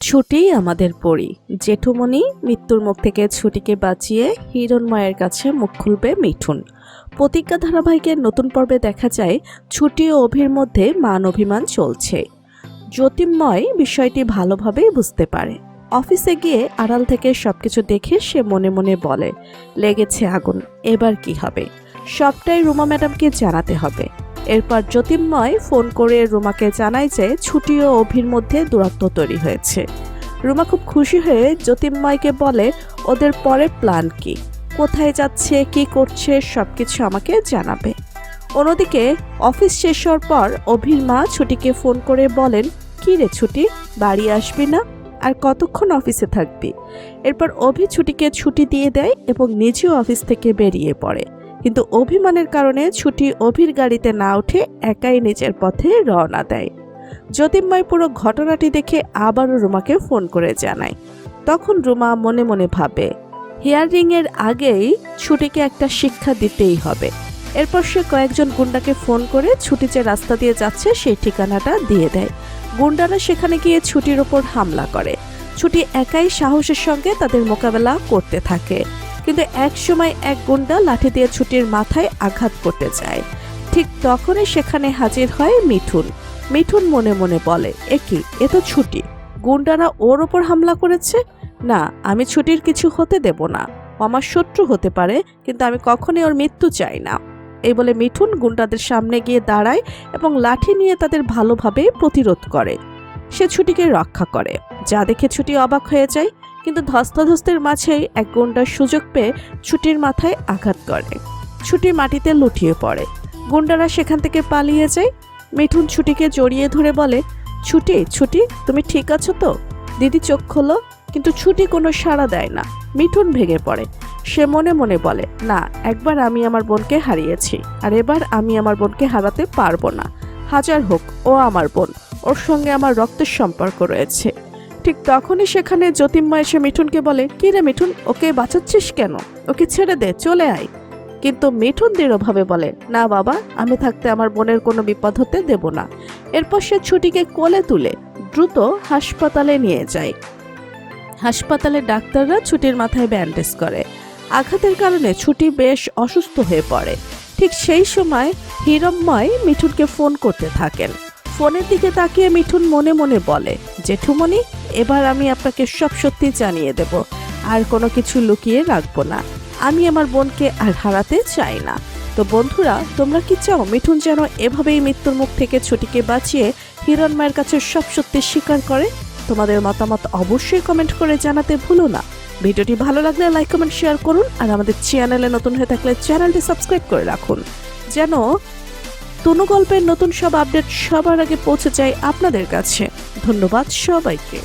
ছুটি আমাদের পরি। জেঠুমনি মৃত্যুর মুখ থেকে ছুটিকে বাঁচিয়ে হিরণময়ের কাছে মুখ খুলবে মিঠুন। প্রতিজ্ঞা ধারাবাহিকের নতুন পর্বে দেখা যায় ছুটি ও অভির মধ্যে মান অভিমান চলছে। জ্যোতির্ময় বিষয়টি ভালোভাবেই বুঝতে পারে। অফিসে গিয়ে আড়াল থেকে সবকিছু দেখে সে মনে মনে বলে, লেগেছে আগুন, এবার কি হবে? সবটাই রুমা ম্যাডামকে জানাতে হবে। এরপর জ্যোতির্ময় ফোন করে রুমাকে জানায় যে ছুটি ও অভির মধ্যে দূরত্ব তৈরি হয়েছে। রুমা খুব খুশি হয়ে জ্যোতির্ময়কে বলে ওদের পরে প্ল্যান কি, কোথায় যাচ্ছে, কি করছে সবকিছু আমাকে জানাবে। অন্যদিকে অফিস শেষ হওয়ার পর অভির মা ছুটিকে ফোন করে বলেন, কি রে ছুটি, বাড়ি আসবি না? আর কতক্ষণ অফিসে থাকবি? এরপর অভি ছুটিকে ছুটি দিয়ে দেয় এবং নিজেও অফিস থেকে বেরিয়ে পড়ে। কিন্তু অভিমানের কারণে ছুটি অভির গাড়িতে না উঠে একাই নিজের পথে রওনা দেয়। জ্যোতির্ময় পুরো ঘটনাটি দেখে আবারও রুমাকে ফোন করে জানায়। তখন রুমা মনে মনে ভাবে, হিয়ারিং এর আগেই ছুটিকে একটা শিক্ষা দিতেই হবে। এরপর সে কয়েকজন গুন্ডাকে ফোন করে ছুটি যে রাস্তা দিয়ে যাচ্ছে সেই ঠিকানাটা দিয়ে দেয়। গুন্ডারা সেখানে গিয়ে ছুটির ওপর হামলা করে। ছুটি একাই সাহসের সঙ্গে তাদের মোকাবেলা করতে থাকে। কিন্তু এক সময় এক গুন্ডা লাঠি দিয়ে ছুটির মাথায় আঘাত করতে যায়। ঠিক তখনই সেখানে হাজির হয় মিঠুন। মিঠুন মনে মনে বলে, এ তো ছুটি, গুন্ডারা ওর ওপর হামলা করেছে। না, আমি ছুটির কিছু হতে দেব না। আমার শত্রু হতে পারে, কিন্তু আমি কখনোই ওর মৃত্যু চাই না। এই বলে মিঠুন গুন্ডাদের সামনে গিয়ে দাঁড়ায় এবং লাঠি নিয়ে তাদের ভালোভাবে প্রতিরোধ করে। সে ছুটিকে রক্ষা করে, যা দেখে ছুটি অবাক হয়ে যায়। কিন্তু ধস্তাধস্তির মাঝেই এক গুন্ডার সুযোগ পেয়ে ছুটির মাথায় আঘাত করে। ছুটি মাটিতে লুটিয়ে পড়ে। গুন্ডারা সেখান থেকে পালিয়ে যায়। মিঠুন ছুটিকে জড়িয়ে ধরে বলে, ছুটি, তুমি ঠিক আছো তো? দিদি চোখ খোলো। কিন্তু ছুটি কোনো সাড়া দেয় না। মিঠুন ভেঙে পড়ে। সে মনে মনে বলে, না, একবার আমি আমার বোনকে হারিয়েছি, আর এবার আমি আমার বোনকে হারাতে পারবো না। হাজার হোক, ও আমার বোন, ওর সঙ্গে আমার রক্তের সম্পর্ক রয়েছে। ঠিক তখনই সেখানে জ্যোতির্ময় এসে মিঠুনকে বলে, কি রে মিঠুন, ওকে বাঁচাচ্ছিস কেন? ওকে ছেড়ে দে, চলে আয়। কিন্তু মিঠুন দৃঢ়ভাবে বলে, না বাবা, আমি থাকতে আমার বোনের কোনো বিপদ হতে দেব না। এরপর সে ছুটিকে কোলে তুলে দ্রুত হাসপাতালে নিয়ে যায়। হাসপাতালে ডাক্তাররা ছুটির মাথায় ব্যান্ডেজ করে। আঘাতের কারণে ছুটি বেশ অসুস্থ হয়ে পড়ে। ঠিক সেই সময় হিরণময় মিঠুনকে ফোন করতে থাকেন। ফোনের দিকে তাকিয়ে মিঠুন মনে মনে বলে, জেঠুমনি, এবার আমি আপনাকে সব সত্যি জানিয়ে দেব। আর কোনো কিছু লুকিয়ে রাখবো না। আমি আমার বোনকে আর হারাতে চাই না। তো বন্ধুরা, তোমরা কি চাও মিঠুন যেন এভাবেই মৃত্যুর মুখ থেকে ছুটিকে বাঁচিয়ে হিরণময়ের কাছে সব সত্যি স্বীকার করে? তোমাদের মতামত অবশ্যই কমেন্ট করে জানাতে ভুলো না। ভিডিওটি ভালো লাগলে লাইক, কমেন্ট, শেয়ার করুন। আর আমাদের চ্যানেলে নতুন হয়ে থাকলে চ্যানেলটি সাবস্ক্রাইব করে রাখুন, যেন তনু গল্পের নতুন সব আপডেট সবার আগে পৌঁছে যায় আপনাদের কাছে। ধন্যবাদ সবাইকে।